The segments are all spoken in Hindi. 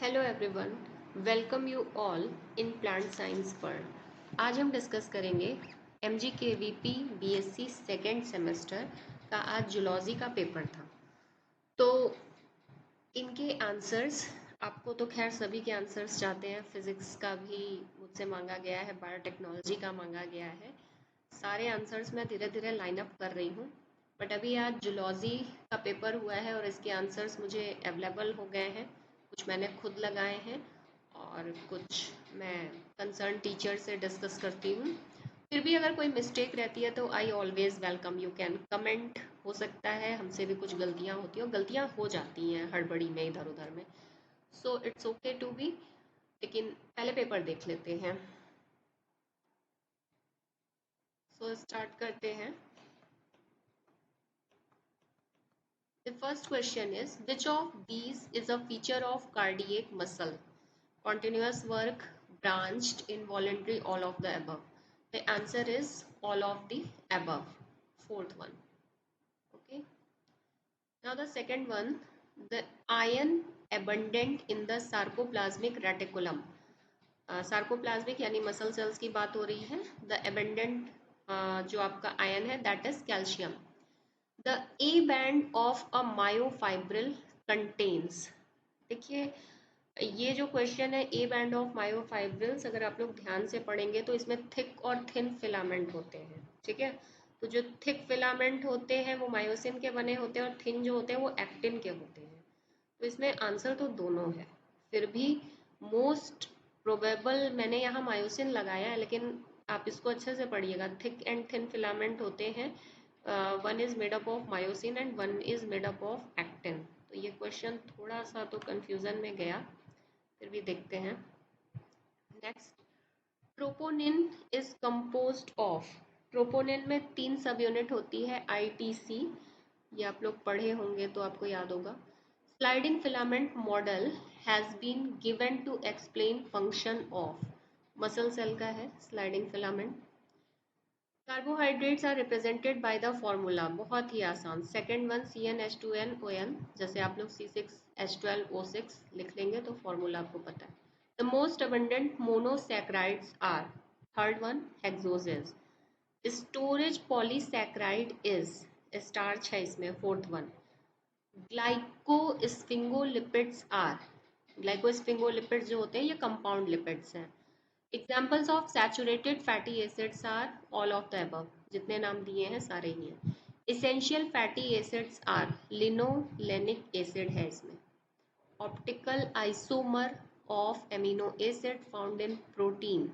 Hello everyone, welcome you all in plant science world. आज हम डिस्कस करेंगे MGKVP BSc सेकेंड सेमेस्टर का। आज जूलॉजी का पेपर था, तो इनके आंसर्स आपको तो खैर सभी के आंसर्स चाहते हैं। फिजिक्स का भी मुझसे मांगा गया है, बायोटेक्नोलॉजी का मांगा गया है। सारे आंसर्स मैं धीरे धीरे लाइन अप कर रही हूँ, बट अभी आज जूलॉजी का पेपर हुआ है और इसके आंसर्स मुझे अवेलेबल हो गए हैं। कुछ मैंने खुद लगाए हैं और कुछ मैं कंसर्न टीचर से डिस्कस करती हूँ। फिर भी अगर कोई मिस्टेक रहती है तो I always welcome, you can comment. हो सकता है हमसे भी कुछ गलतियाँ होती हैं, और गलतियाँ हो जाती हैं हड़बड़ी में, इधर उधर में। So it's okay to be. लेकिन पहले पेपर देख लेते हैं। सो स्टार्ट करते हैं। The first question is, which of these is a feature of cardiac muscle? Continuous work, branched, involuntary, all of the above. The answer is all of the above. Fourth one. Okay. Now the second one, the iron abundant in the sarcoplasmic reticulum. Sarcoplasmic यानी मसल सेल्स की बात हो रही है। द एबेंडेंट जो आपका आयन है that is calcium. The A band of a myofibril contains. देखिए, ये जो क्वेश्चन है, ए बैंड ऑफ मायोफाइब्रिल्स, अगर आप लोग ध्यान से पढ़ेंगे तो इसमें थिक और थिन फिलामेंट होते हैं। ठीक है, तो जो थिक फिलामेंट होते हैं वो मायोसिन के बने होते हैं और थिन जो होते हैं वो एक्टिन के होते हैं। तो इसमें आंसर तो दोनों है। फिर भी मोस्ट प्रोबेबल मैंने यहाँ मायोसिन लगाया है, लेकिन आप इसको अच्छे से पढ़िएगा। थिक एंड थिन फिलामेंट होते हैं। One is made up of myosin and one is made up of actin. तो ये क्वेश्चन थोड़ा सा तो कंफ्यूजन में गया, फिर भी देखते हैं। Next, troponin is composed of. Troponin में 3 सब यूनिट होती है, ITC। ये आप लोग पढ़े होंगे तो आपको याद होगा। Sliding filament model has been given to explain function of. Muscle cell का है sliding filament. Carbohydrates are represented by the formula. बहुत ही आसान, सेकेंड वन CnH2nOn। जैसे आप लोग C6H12O6 लिख लेंगे तो फॉर्मूला आपको पता है। The most abundant monosaccharides are. Third one hexoses. Storage polysaccharide is, starch है इसमें। Fourth one glycosphingolipids are. Glycosphingolipids जो होते हैं ये कंपाउंड लिपिड्स हैं। Examples of saturated fatty acids are all of the above. जितने नाम दिए हैं सारे ही हैं। Essential fatty acids are, linolenic acid है इसमें। Optical isomer of amino acid found in protein,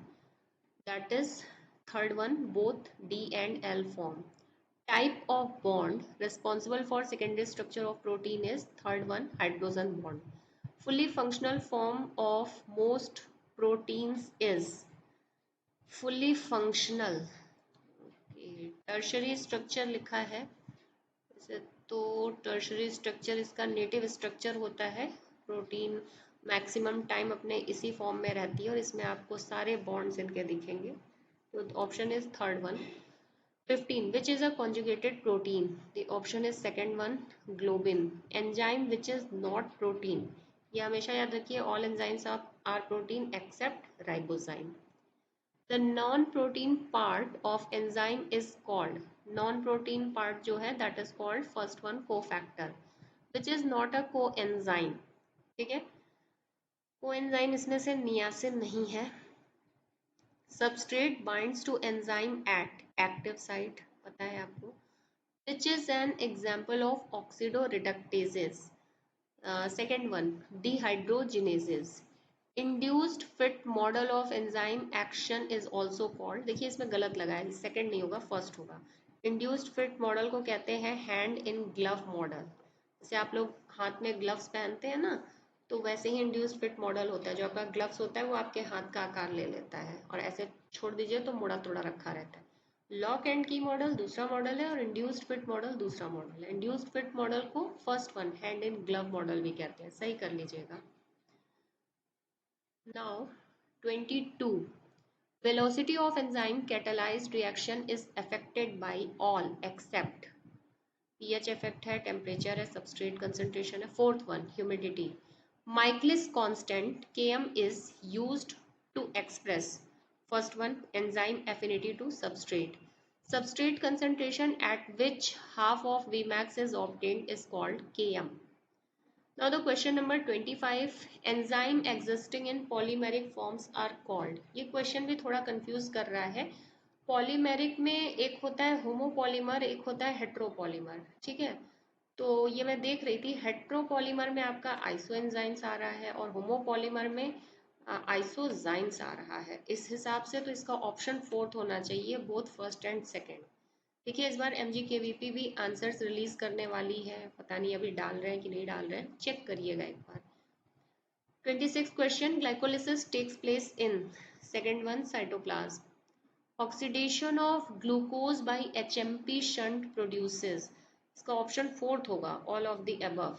that is third one, both D and L form. Type of bond responsible for secondary structure of protein is third one, hydrogen bond. Fully functional form of most proteins is fully functional. Tertiary structure लिखा है इसे, तो टर्शरी स्ट्रक्चर इसका नेटिव स्ट्रक्चर होता है। प्रोटीन मैक्सिमम टाइम अपने इसी फॉर्म में रहती है और इसमें आपको सारे बॉन्ड्स इनके दिखेंगे। तो option is third one. 15. Which is a conjugated protein? The option is second one, globin. Enzyme which is not protein. ये हमेशा याद रखिए, all enzymes are protein except ribozyme. The non-protein part of enzyme is called, non-protein part जो है that is called first one, cofactor, which is not a coenzyme. ठीक है, coenzyme इसमें से niacin नहीं है। Substrate binds to enzyme at active site, पता है आपको, which is an example of oxidoreductases. Second one, dehydrogenases. Induced fit model of enzyme action is also called, देखिए इसमें गलत लगा है, सेकंड नहीं होगा फर्स्ट होगा। इंड्यूस्ड फिट मॉडल को कहते हैं हैंड इन ग्लव मॉडल। जैसे आप लोग हाथ में ग्लव्स पहनते हैं ना, तो वैसे ही इंड्यूस्ड फिट मॉडल होता है। जो आपका ग्लव्स होता है वो आपके हाथ का आकार ले लेता है और ऐसे छोड़ दीजिए तो मुड़ा तोड़ा रखा रहता है। लॉक एंड की मॉडल दूसरा मॉडल है और इंड्यूस्ड फिट मॉडल दूसरा मॉडल है। इंड्यूस्ड फिट मॉडल को first one, hand in glove model भी कहते हैं, सही कर लीजिएगा। Now 22. Velocity of enzyme catalyzed reaction is affected by all except pH effect है, temperature है, substrate concentration है। Fourth one, humidity. Michaelis constant Km is used to express first one enzyme affinity to substrate. Substrate concentration at which half of Vmax is obtained is called Km. Now the question number 25, enzyme existing in polymeric forms are called. ये क्वेश्चन भी थोड़ा कंफ्यूज कर रहा है. पॉलीमेरिक में एक होता है होमोपॉलीमर, एक होता है हेट्रोपॉलीमर. ठीक है, तो ये मैं देख रही थी, हेट्रोपॉलीमर में आपका आइसोएंजाइम्स आ रहा है और होमोपॉलीमर में आइसोजाइम्स आ रहा है. इस हिसाब से तो इसका ऑप्शन फोर्थ होना चाहिए, बोथ फर्स्ट एंड सेकेंड. देखिए इस बार MGKVP भी आंसर्स रिलीज करने वाली है, पता नहीं अभी डाल रहे हैं कि नहीं डाल रहे हैं, चेक करिएगा एक बार. 26 question, glycolysis takes place in second one cytoplasm. Oxidation of glucose by HMP shunt produces. इसका ऑप्शन फोर्थ होगा, ऑल ऑफ द अबव.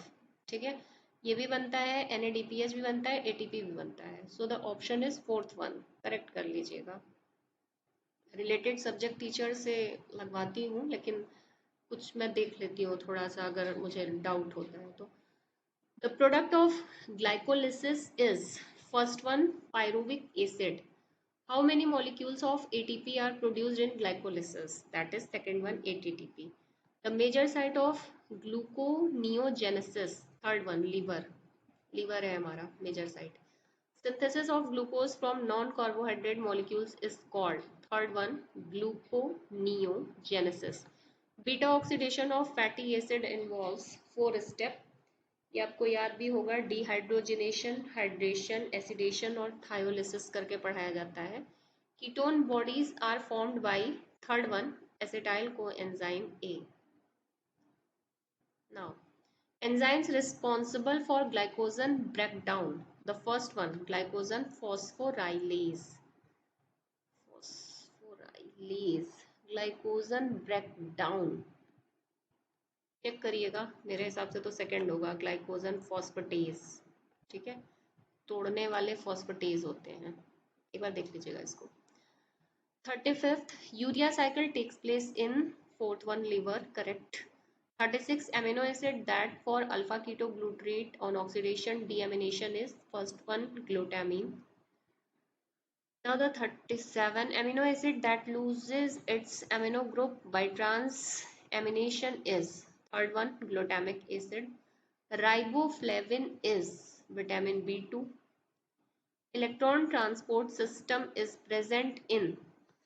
ठीक है, ये भी बनता है, NADPH भी बनता है, ATP भी बनता है. So the option is fourth one, correct कर लीजिएगा. रिलेटेड सब्जेक्ट टीचर से लगवाती हूँ, लेकिन कुछ मैं देख लेती हूँ थोड़ा सा अगर मुझे डाउट होता है तो. The product of glycolysis is first one pyruvic acid. How many molecules of ATP are produced in glycolysis? That is second one ATP. The major site of gluconeogenesis, third one liver. Liver है हमारा major site. Synthesis of glucose from non-carbohydrate molecules is called, third one, gluconeogenesis. Beta oxidation of fatty acid involves four step. ये आपको याद भी होगा, डिहाइड्रोजिनेशन, हाइड्रेशन, एसिडेशन और थायोलिसिस करके पढ़ाया जाता है. Ketone bodies are formed by third one acetyl coenzyme A. Now, enzymes responsible for glycogen breakdown. The first one, glycogen phosphorylase. Glycogen breakdown. Check करिएगा, मेरे हिसाब से तो सेकंड होगा, ग्लाइकोजन फॉस्फेटेज. ठीक है, तोड़ने वाले फॉस्फेटेज होते हैं, एक बार देख लीजिएगा इसको. 35th, urea cycle takes place in fourth one liver, correct. 36 amino acid that for alpha ketoglutarate on oxidation deamination is first one glutamine. Now the 37 amino acid that loses its amino group by transamination is third one glutamic acid. Riboflavin is vitamin B2. Electron transport system is present in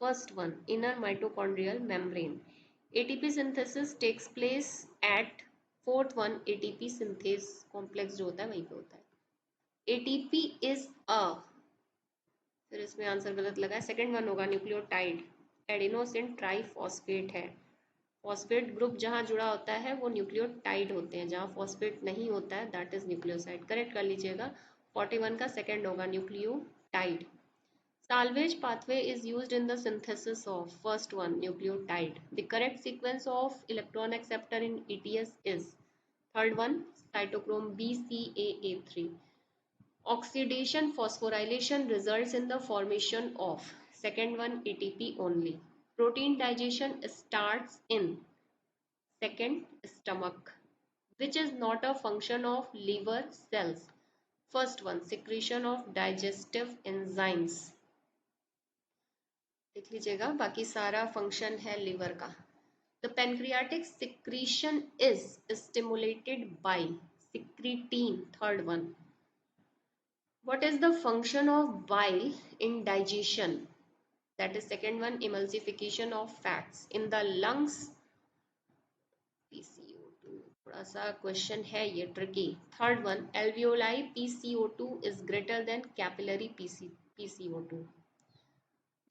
first one inner mitochondrial membrane. ATP synthesis takes place at fourth one ATP synthase complex जो होता है वहीं पे होता है. ATP is a, फिर इसमें आंसर गलत लगा है, सेकंड वन होगा न्यूक्लियोटाइड. एडिनोसिन ट्राइफॉस्फेट है. फॉस्फेट ग्रुप जहाँ जुड़ा होता है वो न्यूक्लियोटाइड होते हैं, जहाँ फॉस्फेट नहीं होता है दैट इज न्यूक्लियोसाइड. करेक्ट कर लीजिएगा. 41 का सेकंड होगा nucleotide. Salvage pathway is used in the synthesis of first one nucleotide. The correct sequence of electron acceptor in ETS is third one cytochrome BCAA3. Oxidation phosphorylation results in the formation of second one ATP only. Protein digestion starts in second stomach, which is not a function of liver cells. First one secretion of digestive enzymes. देख लीजिएगा, बाकी सारा फंक्शन है लिवर का. The pancreatic secretion is stimulated by secretin, third one. What is the function of bile in digestion? That is second one emulsification of fats in the lungs. PCO2 थोड़ा सा क्वेश्चन है ये tricky. Third one alveoli PCO2 is greater than capillary PCO2.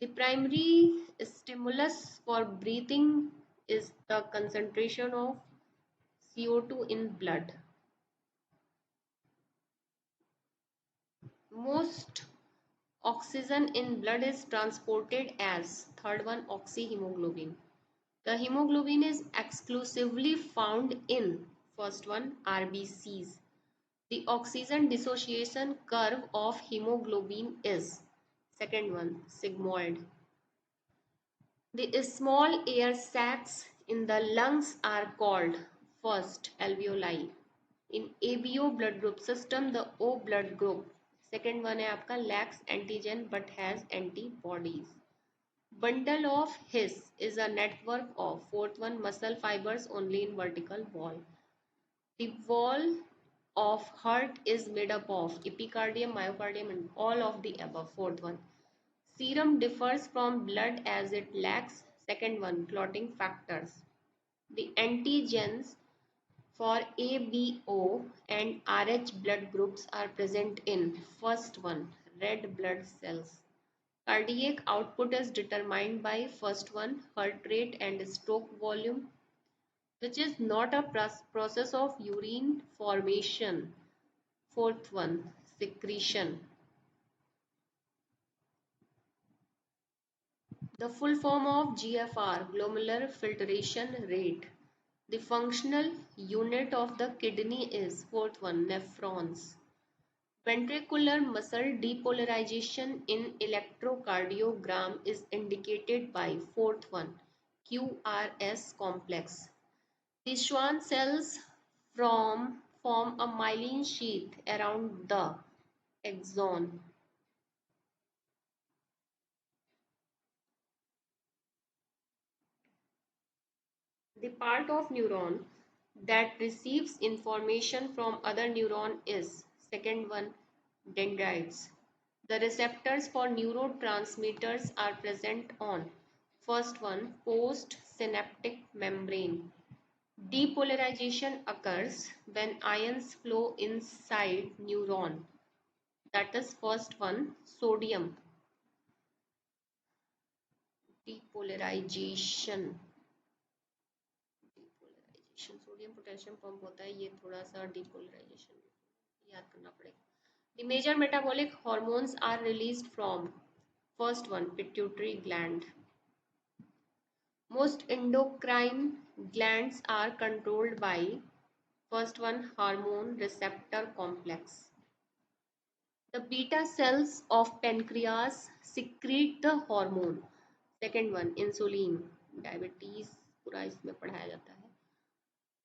The primary stimulus for breathing is the concentration of CO2 in blood. Most oxygen in blood is transported as third one oxyhemoglobin. The hemoglobin is exclusively found in first one RBCs. The oxygen dissociation curve of hemoglobin is second one sigmoid. The small air sacs in the lungs are called first alveoli. In ABO blood group system, the O blood group, second one है आपका lacks antigen but has antibodies. Bundle of His is a network of, fourth one, muscle fibers only in vertical wall. The wall of heart is made up of epicardium, myocardium and all of the above, fourth one. Serum differs from blood as it lacks, second one, clotting factors. The antigens for ABO and RH blood groups are present in, first one, red blood cells. Cardiac output is determined by, first one, heart rate and stroke volume, which is not a process of urine formation. Fourth one, secretion. The full form of GFR, glomerular filtration rate. The functional unit of the kidney is, fourth one, nephrons. Ventricular muscle depolarization in electrocardiogram is indicated by, fourth one, QRS complex. The Schwann cells form a myelin sheath around the axon. The part of neuron that receives information from other neuron is, second one, dendrites. The receptors for neurotransmitters are present on, first one, postsynaptic membrane. Depolarization occurs when ions flow inside neuron. That is first one, sodium. Depolarization. Sodium potassium pump होता है, ये थोड़ा सा डिपोलराइजेशन याद करना पड़ेगा. The major metabolic hormones are released from, first one, pituitary gland. Most endocrine glands are controlled by, first one, hormone receptor complex. The beta cells of pancreas secrete the hormone, second one, insulin. Diabetes पूरा इसमें पढ़ाया जाता है.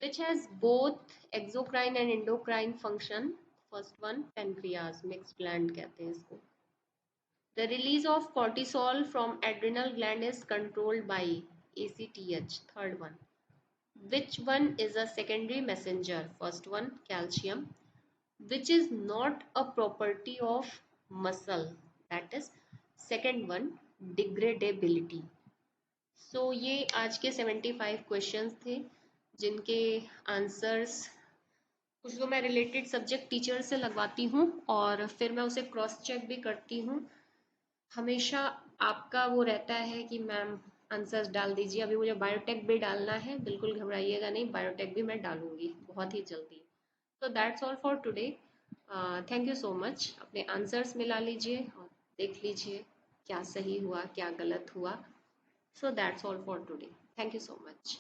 Which has both exocrine and endocrine function. First one, pancreas, mixed gland कहते हैं इसको. The release of cortisol from adrenal gland is controlled by ACTH. Third one, which one is a secondary messenger? First one, calcium, which is not a property of muscle. That is second one, degradability. So ये आज के 75 क्वेश्चंस थे जिनके आंसर्स कुछ तो मैं रिलेटेड सब्जेक्ट टीचर से लगवाती हूँ और फिर मैं उसे क्रॉस चेक भी करती हूँ. हमेशा आपका वो रहता है कि मैम आंसर्स डाल दीजिए. अभी मुझे बायोटेक भी डालना है, बिल्कुल घबराइएगा नहीं, बायोटेक भी मैं डालूंगी बहुत ही जल्दी. तो that's all for today. Thank you so much. अपने आंसर्स मिला लीजिए और देख लीजिए क्या सही हुआ क्या गलत हुआ. So that's all for today. Thank you so much.